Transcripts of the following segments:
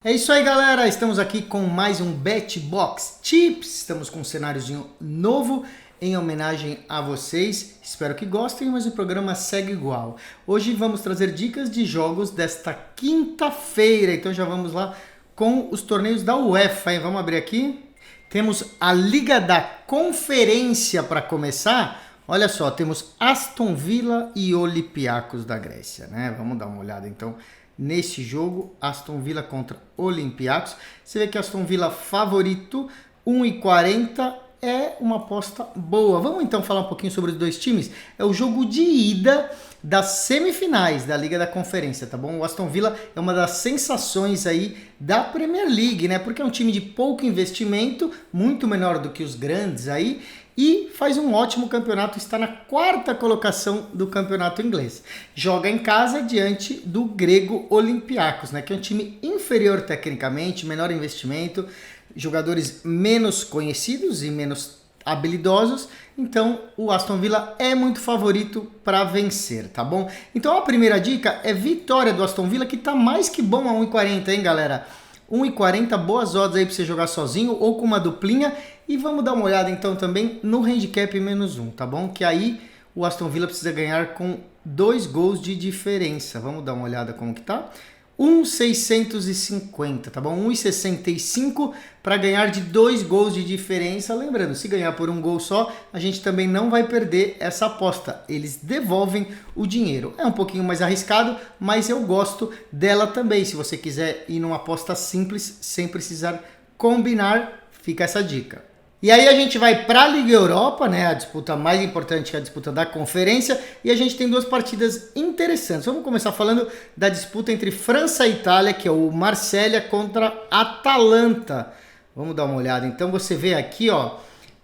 É isso aí, galera, estamos aqui com mais um BetBox Tips, estamos com um cenáriozinho novo em homenagem a vocês, espero que gostem, mas o programa segue igual. Hoje vamos trazer dicas de jogos desta quinta-feira, então já vamos lá com os torneios da UEFA, hein? Vamos abrir aqui, temos a Liga da Conferência para começar. Olha só, temos Aston Villa e Olympiacos da Grécia, né? Vamos dar uma olhada então nesse jogo, Aston Villa contra Olympiacos. Você vê que Aston Villa favorito, 1,40 é uma aposta boa. Vamos então falar um pouquinho sobre os dois times. É o jogo de ida das semifinais da Liga da Conferência, tá bom? O Aston Villa é uma das sensações aí da Premier League, né? Porque é um time de pouco investimento, muito menor do que os grandes aí, e faz um ótimo campeonato, está na 4ª colocação do campeonato inglês. Joga em casa diante do grego Olympiacos, né, que é um time inferior tecnicamente, menor investimento, jogadores menos conhecidos e menos habilidosos, então o Aston Villa é muito favorito para vencer, tá bom? Então a primeira dica é vitória do Aston Villa, que tá mais que bom a 1,40, hein, galera? 1,40, boas odds aí para você jogar sozinho ou com uma duplinha. E vamos dar uma olhada então também no handicap -1, tá bom? Que aí o Aston Villa precisa ganhar com 2 gols de diferença. Vamos dar uma olhada como que tá? 1,650, tá bom? 1,65 para ganhar de 2 gols de diferença. Lembrando, se ganhar por um gol só, a gente também não vai perder essa aposta. Eles devolvem o dinheiro. É um pouquinho mais arriscado, mas eu gosto dela também. Se você quiser ir numa aposta simples, sem precisar combinar, fica essa dica. E aí a gente vai para a Liga Europa, né, a disputa mais importante, que é a disputa da conferência, e a gente tem 2 partidas interessantes. Vamos começar falando da disputa entre França e Itália, que é o Marselha contra Atalanta. Vamos dar uma olhada. Então você vê aqui, ó,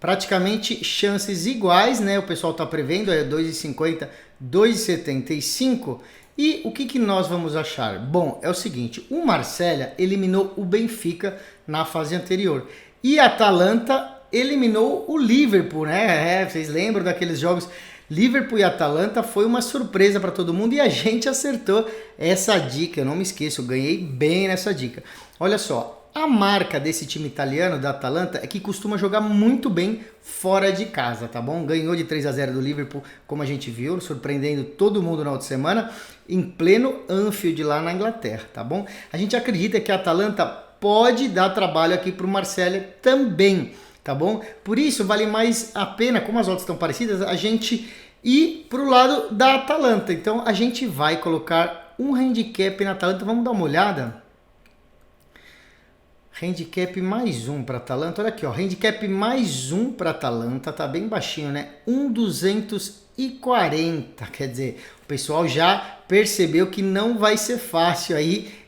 praticamente chances iguais, né? O pessoal está prevendo, é 2,50, 2,75. E o que nós vamos achar? Bom, é o seguinte, o Marselha eliminou o Benfica na fase anterior. E a Atalanta eliminou o Liverpool, né? Vocês lembram daqueles jogos? Liverpool e Atalanta foi uma surpresa para todo mundo e a gente acertou essa dica. Eu não me esqueço, eu ganhei bem nessa dica. Olha só, a marca desse time italiano, da Atalanta, é que costuma jogar muito bem fora de casa, tá bom? Ganhou de 3-0 do Liverpool, como a gente viu, surpreendendo todo mundo na outra semana, em pleno Anfield lá na Inglaterra, tá bom? A gente acredita que a Atalanta pode dar trabalho aqui para o Marselha também, tá bom? Por isso vale mais a pena, como as odds estão parecidas, a gente ir para o lado da Atalanta. Então a gente vai colocar um handicap na Atalanta, vamos dar uma olhada. Handicap +1 para Atalanta, olha aqui, ó, handicap +1 para Atalanta, tá bem baixinho, né? 1,240, quer dizer, o pessoal já percebeu que não vai ser fácil aí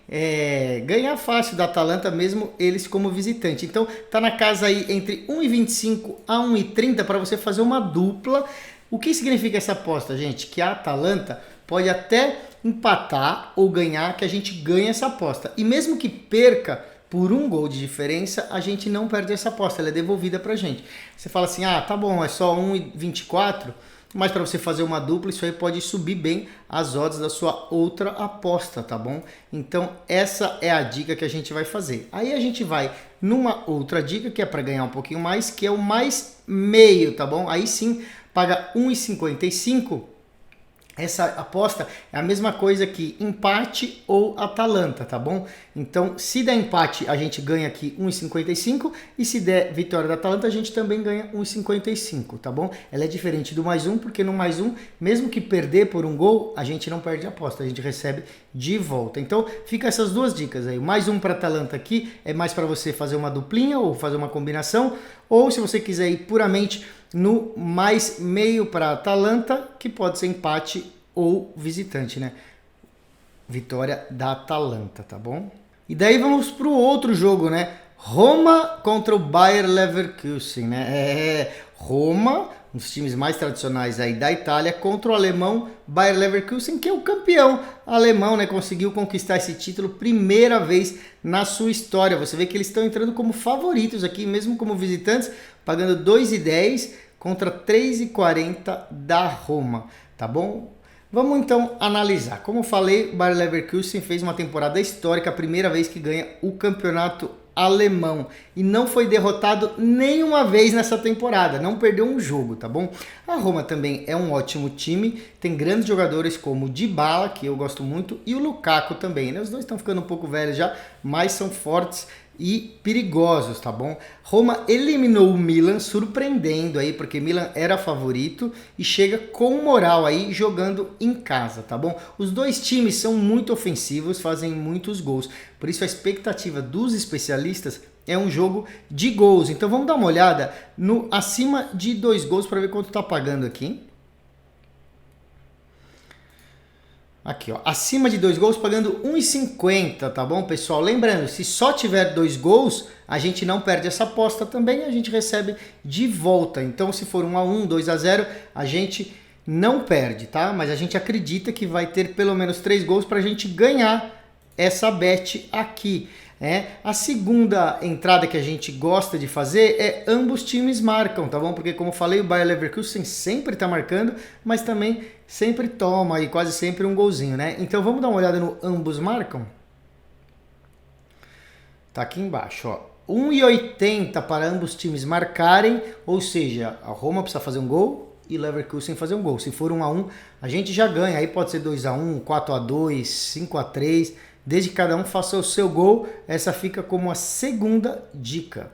ganhar fácil da Atalanta, mesmo eles como visitante. Então tá na casa aí entre 1,25 a 1,30 para você fazer uma dupla. O que significa essa aposta, gente? Que a Atalanta pode até empatar ou ganhar, que a gente ganha essa aposta. E mesmo que perca por um gol de diferença, a gente não perde essa aposta, ela é devolvida pra gente. Você fala assim, ah, tá bom, é só 1,24, mas para você fazer uma dupla, isso aí pode subir bem as odds da sua outra aposta, tá bom? Então, essa é a dica que a gente vai fazer. Aí a gente vai numa outra dica, que é para ganhar um pouquinho mais, que é o mais meio, tá bom? Aí sim, paga 1,55. Essa aposta é a mesma coisa que empate ou Atalanta, tá bom? Então, se der empate, a gente ganha aqui 1,55 e se der vitória da Atalanta, a gente também ganha 1,55, tá bom? Ela é diferente do +1, porque no +1, mesmo que perder por um gol, a gente não perde a aposta, a gente recebe de volta. Então, fica essas 2 dicas aí. O +1 para Atalanta aqui é mais para você fazer uma duplinha ou fazer uma combinação, ou se você quiser ir puramente no mais meio para Atalanta, que pode ser empate ou visitante, né? Vitória da Atalanta, tá bom? E daí vamos para o outro jogo, né? Roma contra o Bayer Leverkusen, né? Roma, um dos times mais tradicionais aí da Itália, contra o alemão Bayer Leverkusen, que é o campeão alemão, né? Conseguiu conquistar esse título primeira vez na sua história. Você vê que eles estão entrando como favoritos aqui, mesmo como visitantes, pagando 2,10 contra 3,40 da Roma, tá bom? Vamos então analisar. Como eu falei, o Bayer Leverkusen fez uma temporada histórica, a primeira vez que ganha o campeonato alemão e não foi derrotado nenhuma vez nessa temporada, não perdeu um jogo, tá bom? A Roma também é um ótimo time, tem grandes jogadores como o Dybala, que eu gosto muito, e o Lukaku também, né? Os dois estão ficando um pouco velhos já, mas são fortes e perigosos, tá bom? Roma eliminou o Milan, surpreendendo aí, porque Milan era favorito e chega com moral aí jogando em casa, tá bom? Os dois times são muito ofensivos, fazem muitos gols, por isso a expectativa dos especialistas é um jogo de gols. Então vamos dar uma olhada no acima de 2 gols para ver quanto tá pagando aqui. Aqui, ó, acima de 2 gols pagando 1,50, tá bom, pessoal? Lembrando, se só tiver 2 gols, a gente não perde essa aposta também, a gente recebe de volta. Então, se for 1-1, 2-0, a gente não perde, tá? Mas a gente acredita que vai ter pelo menos 3 gols para a gente ganhar essa bet aqui. A segunda entrada que a gente gosta de fazer é ambos times marcam, tá bom? Porque como eu falei, o Bayer Leverkusen sempre tá marcando, mas também sempre toma e quase sempre um golzinho, né? Então vamos dar uma olhada no ambos marcam. Tá aqui embaixo, ó. 1,80 para ambos times marcarem, ou seja, a Roma precisa fazer um gol e Leverkusen fazer um gol. Se for 1-1, a gente já ganha. Aí pode ser 2-1, 4-2, 5-3... Desde que cada um faça o seu gol, essa fica como a segunda dica.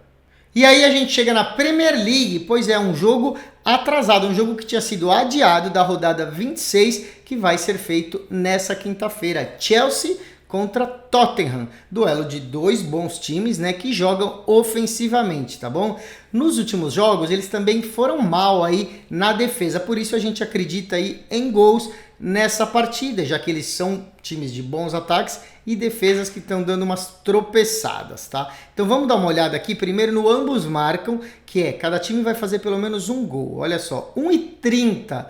E aí a gente chega na Premier League, pois é um jogo atrasado, um jogo que tinha sido adiado da rodada 26, que vai ser feito nessa quinta-feira. Chelsea contra Tottenham, duelo de 2 bons times, né, que jogam ofensivamente, tá bom? Nos últimos jogos eles também foram mal aí na defesa, por isso a gente acredita aí em gols nessa partida, já que eles são times de bons ataques e defesas que estão dando umas tropeçadas, tá? Então vamos dar uma olhada aqui primeiro no ambos marcam, que é cada time vai fazer pelo menos um gol. Olha só, 1,30,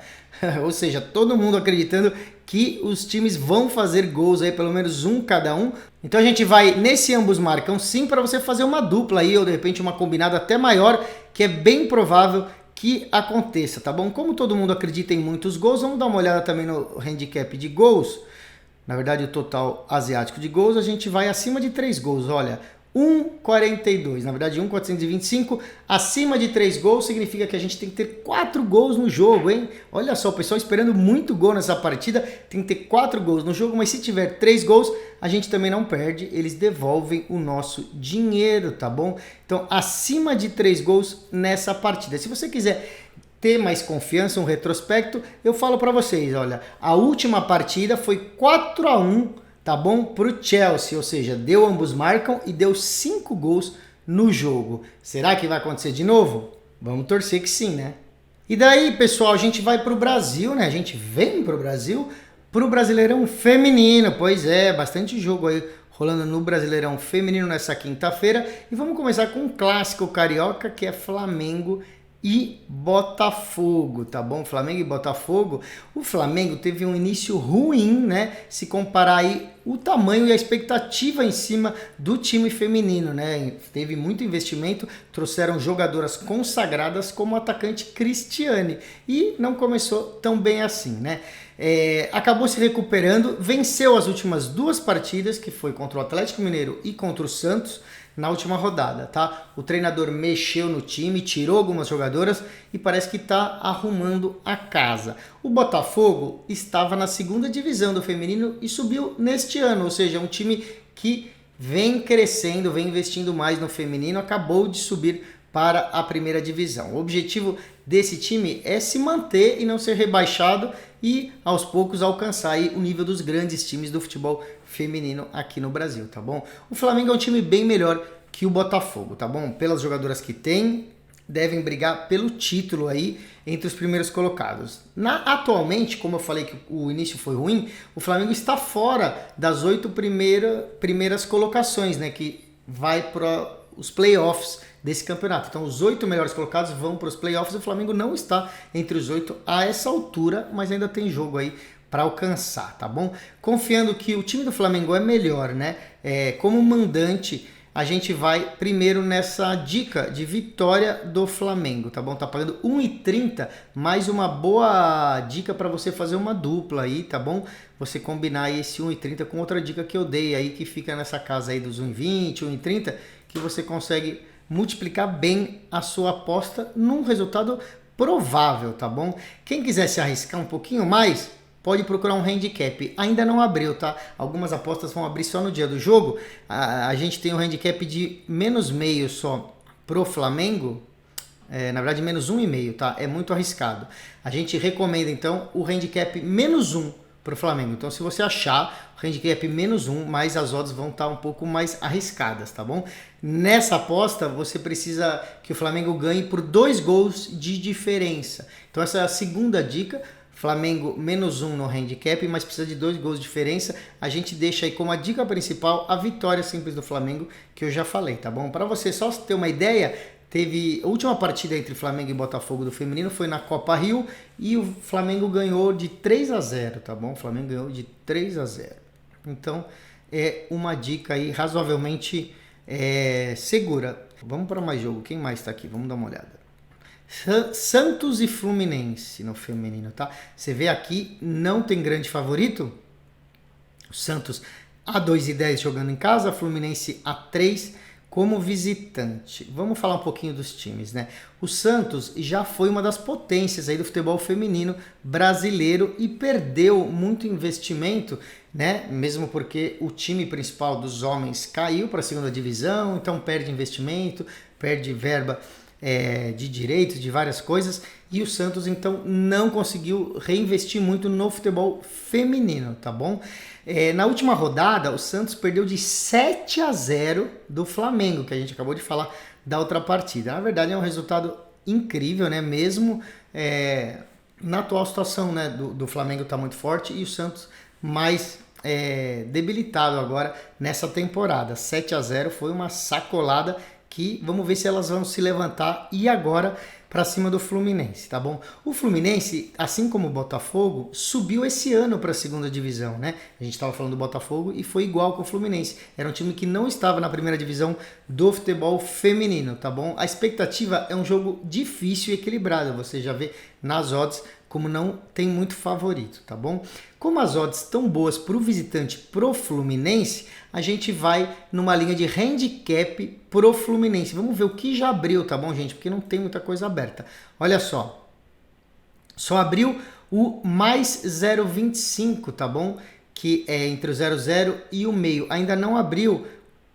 ou seja, todo mundo acreditando que os times vão fazer gols aí, pelo menos um cada um. Então a gente vai nesse ambos marcam sim para você fazer uma dupla aí, ou de repente uma combinada até maior, que é bem provável que aconteça, tá bom? Como todo mundo acredita em muitos gols, vamos dar uma olhada também no handicap de gols. Na verdade, o total asiático de gols, a gente vai acima de 3 gols, olha, 1,42, na verdade 1,425, acima de 3 gols significa que a gente tem que ter 4 gols no jogo, hein? Olha só, o pessoal esperando muito gol nessa partida, tem que ter 4 gols no jogo, mas se tiver 3 gols, a gente também não perde, eles devolvem o nosso dinheiro, tá bom? Então, acima de 3 gols nessa partida. Se você quiser ter mais confiança, um retrospecto, eu falo para vocês, olha, a última partida foi 4-1, tá bom? Pro Chelsea, ou seja, deu ambos marcam e deu 5 gols no jogo. Será que vai acontecer de novo? Vamos torcer que sim, né? E daí, pessoal, a gente vai pro Brasil, né? A gente vem pro Brasil, pro Brasileirão Feminino. Pois é, bastante jogo aí rolando no Brasileirão Feminino nessa quinta-feira. E vamos começar com um clássico carioca, que é Flamengo e Botafogo, tá bom? Flamengo e Botafogo. O Flamengo teve um início ruim, né? Se comparar aí o tamanho e a expectativa em cima do time feminino, né? Teve muito investimento, trouxeram jogadoras consagradas como o atacante Cristiane e não começou tão bem assim, né? Acabou se recuperando, venceu as últimas 2 partidas, que foi contra o Atlético Mineiro e contra o Santos, na última rodada, tá? O treinador mexeu no time, tirou algumas jogadoras e parece que está arrumando a casa. O Botafogo estava na 2ª divisão do feminino e subiu neste ano, ou seja, um time que vem crescendo, vem investindo mais no feminino, acabou de subir para a 1ª divisão. O objetivo desse time é se manter e não ser rebaixado e aos poucos alcançar aí o nível dos grandes times do futebol feminino aqui no Brasil, tá bom? O Flamengo é um time bem melhor que o Botafogo, tá bom? Pelas jogadoras que tem, devem brigar pelo título aí entre os primeiros colocados. Atualmente, como eu falei que o início foi ruim, o Flamengo está fora das 8 primeiras colocações, né? Que vai para os playoffs desse campeonato. Então os 8 melhores colocados vão para os playoffs. O Flamengo não está entre os 8 a essa altura, mas ainda tem jogo aí para alcançar, tá bom? Confiando que o time do Flamengo é melhor, né? Como mandante, a gente vai primeiro nessa dica de vitória do Flamengo, tá bom? Tá pagando 1,30, mais uma boa dica para você fazer uma dupla aí, tá bom? Você combinar aí esse 1,30 com outra dica que eu dei aí, que fica nessa casa aí dos 1,20, 1,30, que você consegue multiplicar bem a sua aposta num resultado provável, tá bom? Quem quiser se arriscar um pouquinho mais, pode procurar um handicap. Ainda não abriu, tá? Algumas apostas vão abrir só no dia do jogo. A gente tem um handicap de -0,5 só pro Flamengo. Na verdade, -1,5, tá? É muito arriscado. A gente recomenda, então, o handicap -1 pro Flamengo. Então, se você achar o handicap -1, mais as odds vão estar um pouco mais arriscadas, tá bom? Nessa aposta, você precisa que o Flamengo ganhe por 2 gols de diferença. Então, essa é a segunda dica. Flamengo -1 no handicap, mas precisa de 2 gols de diferença. A gente deixa aí como a dica principal a vitória simples do Flamengo, que eu já falei, tá bom? Para você só ter uma ideia, teve a última partida entre Flamengo e Botafogo do feminino, foi na Copa Rio, e o Flamengo ganhou de 3-0, tá bom? O Flamengo ganhou de 3-0. Então, é uma dica aí razoavelmente segura. Vamos para mais jogo. Quem mais está aqui? Vamos dar uma olhada. Santos e Fluminense no feminino, tá? Você vê aqui, não tem grande favorito. O Santos a 2,10 jogando em casa, Fluminense a 3 como visitante. Vamos falar um pouquinho dos times, né? O Santos já foi uma das potências aí do futebol feminino brasileiro e perdeu muito investimento, né? Mesmo porque o time principal dos homens caiu para a segunda divisão, então perde investimento, perde verba de direitos, de várias coisas, e o Santos então não conseguiu reinvestir muito no futebol feminino, tá bom? Na última rodada, o Santos perdeu de 7-0 do Flamengo, que a gente acabou de falar da outra partida. Na verdade é um resultado incrível, né? Mesmo na atual situação, né? do Flamengo tá muito forte e o Santos mais debilitado agora nessa temporada. 7-0 foi uma sacolada que vamos ver se elas vão se levantar e agora para cima do Fluminense, tá bom? O Fluminense, assim como o Botafogo, subiu esse ano para a segunda divisão, né? A gente estava falando do Botafogo e foi igual com o Fluminense. Era um time que não estava na primeira divisão do futebol feminino, tá bom? A expectativa é um jogo difícil e equilibrado, você já vê nas odds como não tem muito favorito, tá bom? Como as odds estão boas para o visitante pro Fluminense, a gente vai numa linha de handicap pro Fluminense. Vamos ver o que já abriu, tá bom, gente? Porque não tem muita coisa aberta. Olha só. Só abriu o mais 0,25, tá bom? Que é entre o 0,0 e o meio. Ainda não abriu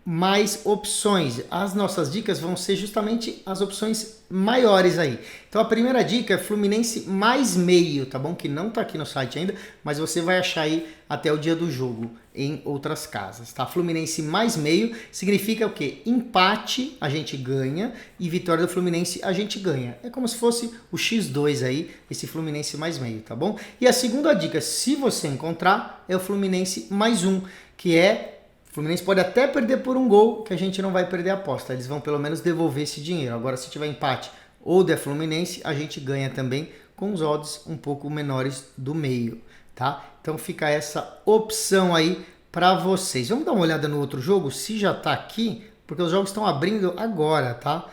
mais opções. As nossas dicas vão ser justamente as opções maiores aí. Então a primeira dica é Fluminense mais meio, tá bom? Que não tá aqui no site ainda, mas você vai achar aí até o dia do jogo em outras casas, tá? Fluminense mais meio significa o quê? Empate a gente ganha e vitória do Fluminense a gente ganha. É como se fosse o X2 aí, esse Fluminense mais meio, tá bom? E a segunda dica, se você encontrar, é o Fluminense mais 1, que é o Fluminense pode até perder por um gol, que a gente não vai perder a aposta. Eles vão pelo menos devolver esse dinheiro. Agora, se tiver empate ou der Fluminense, a gente ganha também com os odds um pouco menores do meio, tá? Então fica essa opção aí para vocês. Vamos dar uma olhada no outro jogo, se já tá aqui, porque os jogos estão abrindo agora, tá?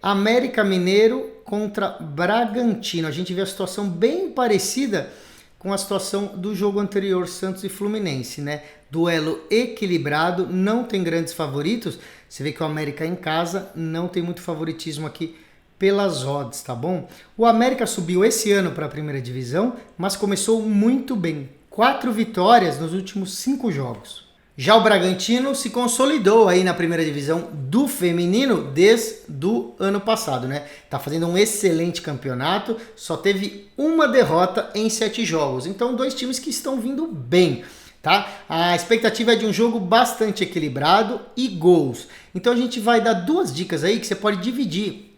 América Mineiro contra Bragantino. A gente vê a situação bem parecida com a situação do jogo anterior, Santos e Fluminense, né? Duelo equilibrado, não tem grandes favoritos. Você vê que o América em casa não tem muito favoritismo aqui pelas odds, tá bom? O América subiu esse ano para a primeira divisão, mas começou muito bem. 4 vitórias nos últimos 5 jogos. Já o Bragantino se consolidou aí na primeira divisão do feminino desde o ano passado, né? Tá fazendo um excelente campeonato, só teve uma derrota em 7 jogos. Então, 2 times que estão vindo bem, tá? A expectativa é de um jogo bastante equilibrado e gols. Então, a gente vai dar 2 dicas aí que você pode dividir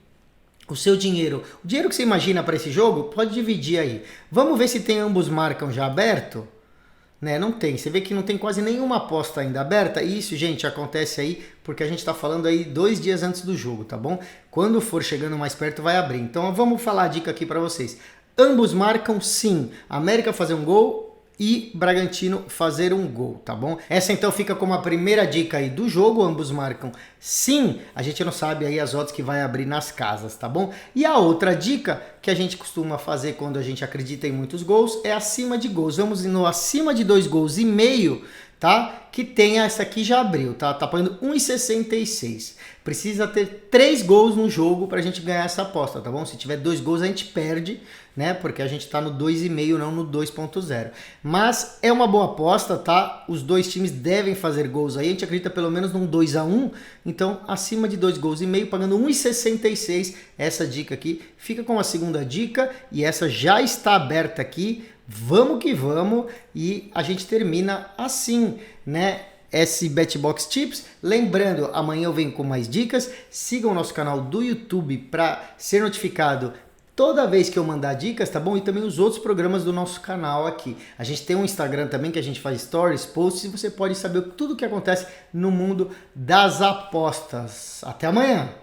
o seu dinheiro. O dinheiro que você imagina para esse jogo, pode dividir aí. Vamos ver se tem ambos marcam já aberto? Né, não tem, você vê que não tem quase nenhuma aposta ainda aberta, e isso, gente, acontece aí porque a gente está falando aí 2 dias antes do jogo, tá bom? Quando for chegando mais perto vai abrir. Então vamos falar a dica aqui para vocês. Ambos marcam sim, América fazer um gol e Bragantino fazer um gol, tá bom? Essa então fica como a primeira dica aí do jogo, ambos marcam sim, a gente não sabe aí as odds que vai abrir nas casas, tá bom? E a outra dica que a gente costuma fazer quando a gente acredita em muitos gols é acima de gols. Vamos no acima de 2,5 gols, tá? Que tem essa aqui já abriu, tá? Tá pagando 1,66. Precisa ter 3 gols no jogo pra gente ganhar essa aposta, tá bom? Se tiver 2 gols a gente perde, né? Porque a gente tá no 2,5, não no 2,0. Mas é uma boa aposta, tá? Os dois times devem fazer gols aí. A gente acredita pelo menos num 2-1. Então, acima de 2,5 gols, pagando 1,66. Essa dica aqui fica com a segunda dica e essa já está aberta aqui. Vamos que vamos e a gente termina assim, né? Esse BetBox Tips. Lembrando, amanhã eu venho com mais dicas. Sigam o nosso canal do YouTube para ser notificado toda vez que eu mandar dicas, tá bom? E também os outros programas do nosso canal aqui. A gente tem um Instagram também que a gente faz stories, posts, e você pode saber tudo o que acontece no mundo das apostas. Até amanhã!